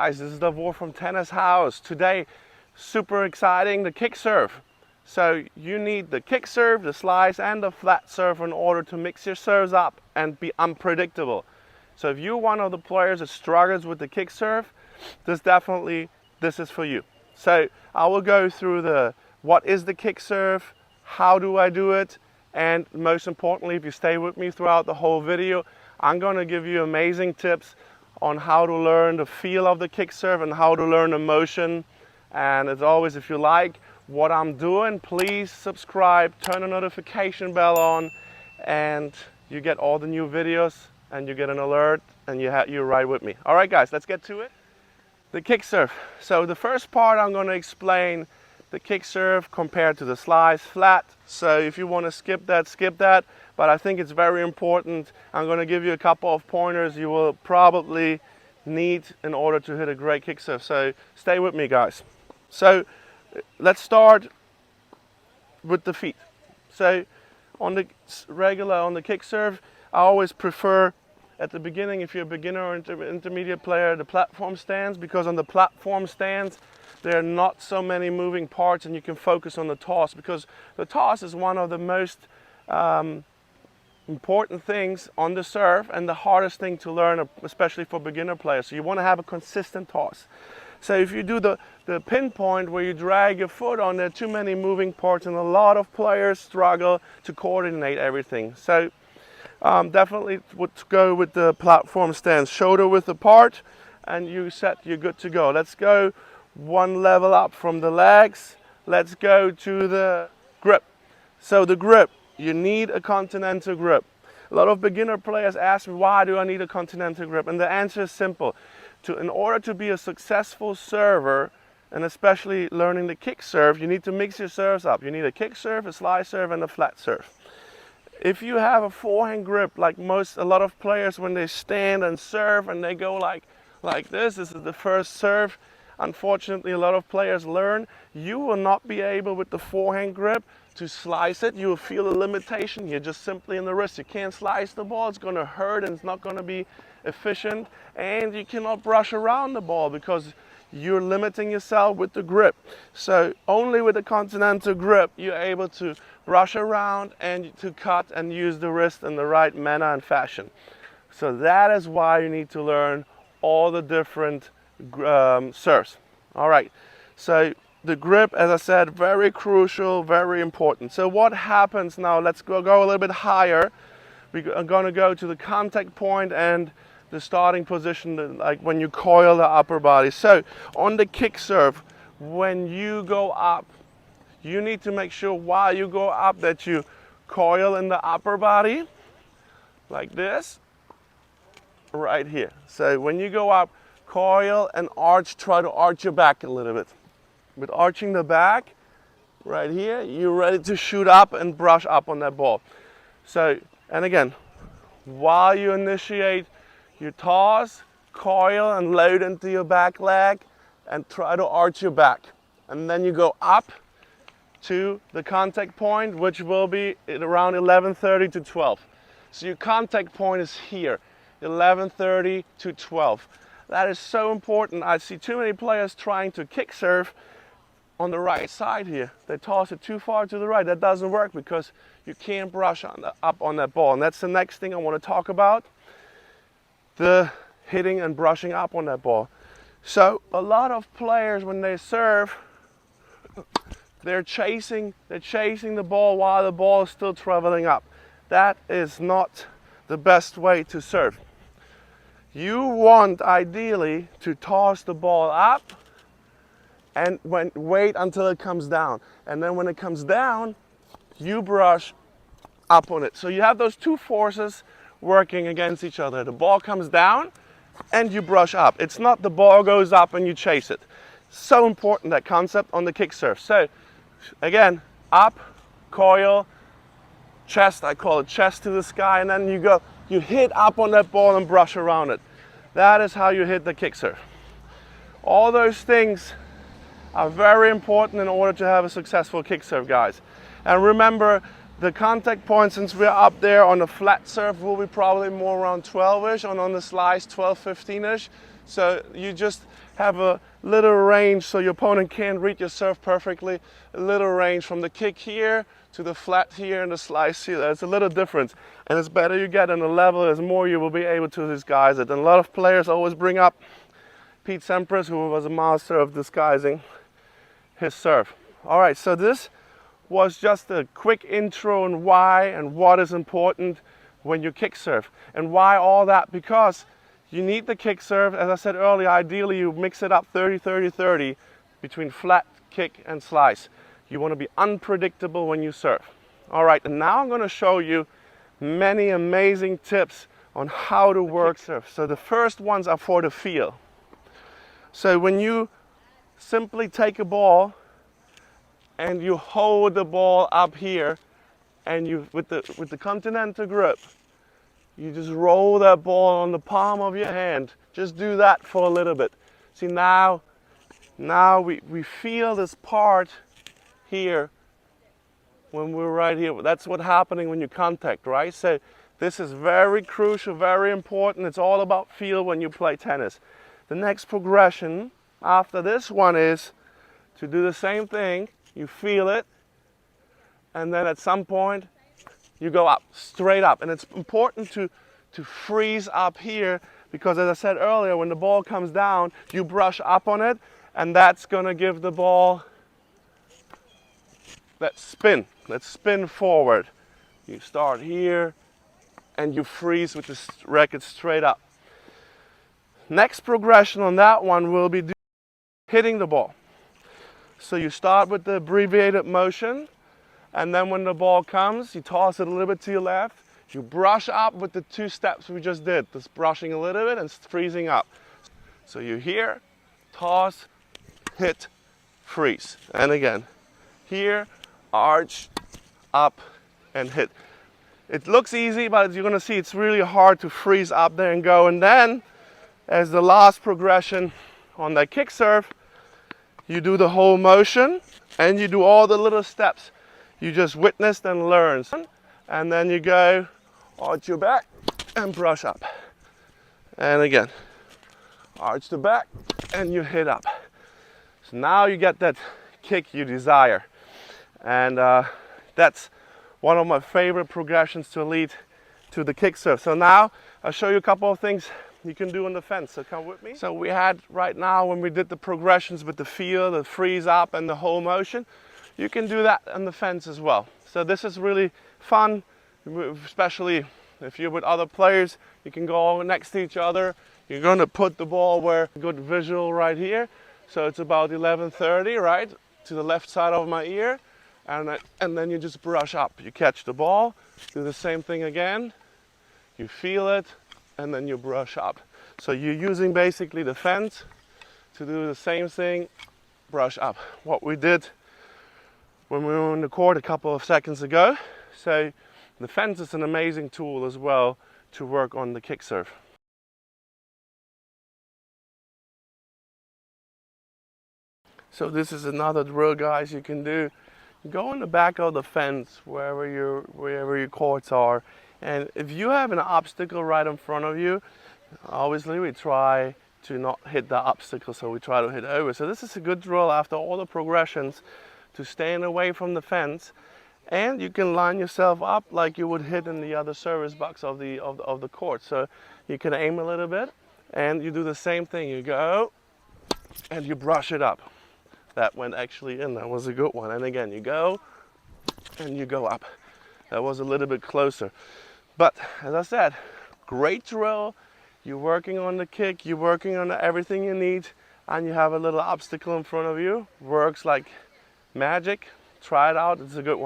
guys, this is Davor from Tennis House. Today, super exciting, the kick serve. So you need the kick serve, the slice and the flat serve in order to mix your serves up and be unpredictable. So if you're one of the players that struggles with the kick serve, this is for you. So I will go through what is the kick serve, how do I do it, and most importantly, if you stay with me throughout the whole video, I'm going to give you amazing tips on how to learn the feel of the kick serve and how to learn the motion. And as always, if you like what I'm doing, please subscribe, turn the notification bell on, and you get all the new videos and you get an alert and you're right with me. All right guys, let's get to it. The kick serve. So the first part, I'm going to explain the kick serve compared to the slice flat. So if you want to skip that, skip that. But I think it's very important. I'm going to give you a couple of pointers you will probably need in order to hit a great kick serve. So stay with me guys. So let's start with the feet. So on the kick serve, I always prefer at the beginning, if you're a beginner or intermediate player, the platform stance, because on the platform stance there are not so many moving parts and you can focus on the toss, because the toss is one of the most important things on the serve and the hardest thing to learn, especially for beginner players. So you want to have a consistent toss. So if you do the pinpoint where you drag your foot on, there are too many moving parts and a lot of players struggle to coordinate everything. So definitely would go with the platform stance, shoulder width apart, and you're good to go. Let's go one level up from the legs. Let's go to the grip. So the grip, you need a continental grip. A lot of beginner players ask me, why do I need a continental grip? And the answer is simple. In order to be a successful server, and especially learning the kick serve, you need to mix your serves up. You need a kick serve, a slice serve, and a flat serve. If you have a forehand grip, like a lot of players when they stand and serve and they go like this is the first serve, unfortunately a lot of players learn, you will not be able with the forehand grip to slice it. You will feel a limitation here just simply in the wrist. You can't slice the ball, it's going to hurt and it's not going to be efficient, and you cannot brush around the ball because you're limiting yourself with the grip. So only with the continental grip you're able to brush around and to cut and use the wrist in the right manner and fashion. So that is why you need to learn all the different serves. All right, so the grip, as I said, very crucial, very important. So what happens now? Let's go a little bit higher. We are going to go to the contact point and the starting position, like when you coil the upper body. So on the kick serve, when you go up, you need to make sure while you go up that you coil in the upper body like this right here. So when you go up, coil and arch, try to arch your back a little bit. With arching the back right here, you're ready to shoot up and brush up on that ball. So, and again, while you initiate your toss, coil and load into your back leg and try to arch your back. And then you go up to the contact point, which will be at around 11:30 to 12. So your contact point is here, 11:30 to 12. That is so important. I see too many players trying to kick serve on the right side here. They toss it too far to the right. That doesn't work because you can't brush up on that ball. And that's the next thing I want to talk about, the hitting and brushing up on that ball. So a lot of players, when they serve, they're chasing the ball while the ball is still traveling up. That is not the best way to serve. You want ideally to toss the ball up and wait until it comes down. And then when it comes down, you brush up on it. So you have those two forces working against each other. The ball comes down and you brush up. It's not the ball goes up and you chase it. So important, that concept on the kick serve. So again, up, coil, chest, I call it chest to the sky, and then you hit up on that ball and brush around it. That is how you hit the kick serve. All those things are very important in order to have a successful kick serve, guys. And remember, the contact point, since we're up there on the flat serve, will be probably more around 12-ish, and on the slice 12, 15-ish. So you just have a little range so your opponent can't read your serve perfectly. A little range from the kick here to the flat here and the slice here. There's a little difference. And it's better you get on the level, as more you will be able to disguise it. And a lot of players always bring up Pete Sampras, who was a master of disguising his serve. All right, so this was just a quick intro on why and what is important when you kick serve. And why all that? Because you need the kick serve. As I said earlier, ideally you mix it up 30-30-30 between flat, kick and slice. You want to be unpredictable when you serve. All right, and now I'm going to show you many amazing tips on how to work serve. So the first ones are for the feel. So when you simply take a ball and you hold the ball up here, and you with the continental grip, you just roll that ball on the palm of your hand. Just do that for a little bit. See, now we feel this part here when we're right here. That's what's happening when you contact, right? So this is very crucial, very important. It's all about feel when you play tennis. The next progression after this one is to do the same thing. You feel it, and then at some point you go up, straight up. And it's important to freeze up here, because as I said earlier, when the ball comes down, you brush up on it, and that's gonna give the ball that spin. Let's spin forward. You start here, and you freeze with the racket straight up. Next progression on that one will be hitting the ball. So you start with the abbreviated motion, and then when the ball comes, you toss it a little bit to your left. You brush up with the two steps we just did, just brushing a little bit and freezing up. So you here, toss, hit, freeze. And again, here, arch, up, and hit. It looks easy, but as you're gonna see, it's really hard to freeze up there and go. And then, as the last progression on that kick serve, you do the whole motion, and you do all the little steps you just witnessed and learned. And then you go, arch your back, and brush up. And again, arch the back, and you hit up. So now you get that kick you desire. And that's one of my favorite progressions to lead to the kick serve. So now I'll show you a couple of things you can do on the fence, so come with me. So we had right now, when we did the progressions with the feel, the freeze up and the whole motion, you can do that on the fence as well. So this is really fun, especially if you're with other players. You can go next to each other. You're going to put the ball where, good visual right here. So it's about 11:30, right, to the left side of my ear. And then you just brush up. You catch the ball, do the same thing again. You feel it, and then you brush up. So you're using basically the fence to do the same thing, brush up. What we did when we were on the court a couple of seconds ago. So the fence is an amazing tool as well to work on the kick serve. So this is another drill, guys, you can do. Go in the back of the fence, wherever your courts are. And if you have an obstacle right in front of you, obviously we try to not hit the obstacle, so we try to hit over. So this is a good drill after all the progressions to stand away from the fence, and you can line yourself up like you would hit in the other service box of the court. So you can aim a little bit, and you do the same thing. You go, and you brush it up. That went actually in. That was a good one. And again, you go, and you go up. That was a little bit closer. But as I said, great drill. You're working on the kick, you're working on everything you need, and you have a little obstacle in front of you. Works like magic. Try it out, it's a good one.